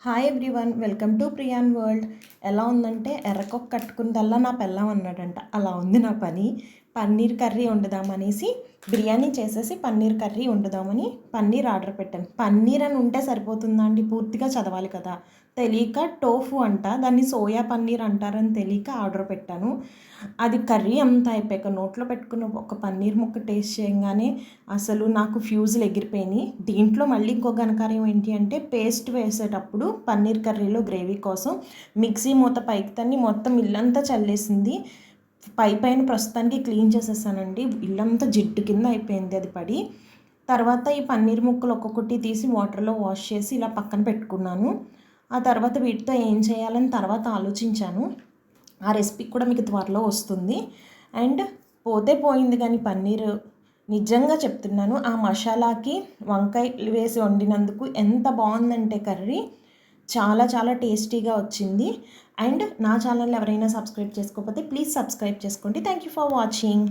Hi everyone, welcome to Priyan world. ఎలా ఉందంటే ఎర్రకొక్క కట్టుకుందల్లా నా పెళ్ళాం అన్నాడంట. అలా ఉంది నా పని. పన్నీర్ కర్రీ వండుదామనేసి బిర్యానీ చేసేసి పన్నీర్ కర్రీ వండుదామని పన్నీర్ ఆర్డర్ పెట్టాను. పన్నీర్ అని ఉంటే సరిపోతుందా అండి? పూర్తిగా చదవాలి కదా. తెలియక టోఫు అంట, దాన్ని సోయా పన్నీర్ అంటారని తెలియక ఆర్డర్ పెట్టాను. అది కర్రీ అంతా అయిపోయాక నోట్లో పెట్టుకున్న ఒక పన్నీర్ ముక్క టేస్ట్ చేయగానే అసలు నాకు ఫ్యూజులు ఎగిరిపోయినాయి. దీంట్లో మళ్ళీ ఇంకో ఘనకార్యం ఏంటి అంటే పేస్ట్ వేసేటప్పుడు పన్నీర్ కర్రీలో గ్రేవీ కోసం మిక్సీ మూత పైకి తన్ని మొత్తం ఇల్లంతా చల్లేసింది. పైన ప్రస్తుతానికి క్లీన్ చేసేసానండి. ఇల్లంతా జిడ్డు కింద అయిపోయింది అది పడి. తర్వాత ఈ పన్నీర్ ముక్కలు ఒక్కొక్కటి తీసి వాటర్లో వాష్ చేసి ఇలా పక్కన పెట్టుకున్నాను. ఆ తర్వాత వీటితో ఏం చేయాలని తర్వాత ఆలోచించాను. ఆ రెసిపీ కూడా మీకు త్వరలో వస్తుంది. అండ్ పోతే పోయింది కానీ పన్నీర్ నిజంగా చెప్తున్నాను, ఆ మసాలాకి వంకాయ వేసి వండినందుకు ఎంత బాగుందంటే కర్రీ చాలా చాలా టేస్టీగా వచ్చింది. అండ్ నా ఛానల్ ఎవరైనా సబ్స్క్రైబ్ చేసుకోకపోతే ప్లీజ్ సబ్స్క్రైబ్ చేసుకోండి. Thank you for watching.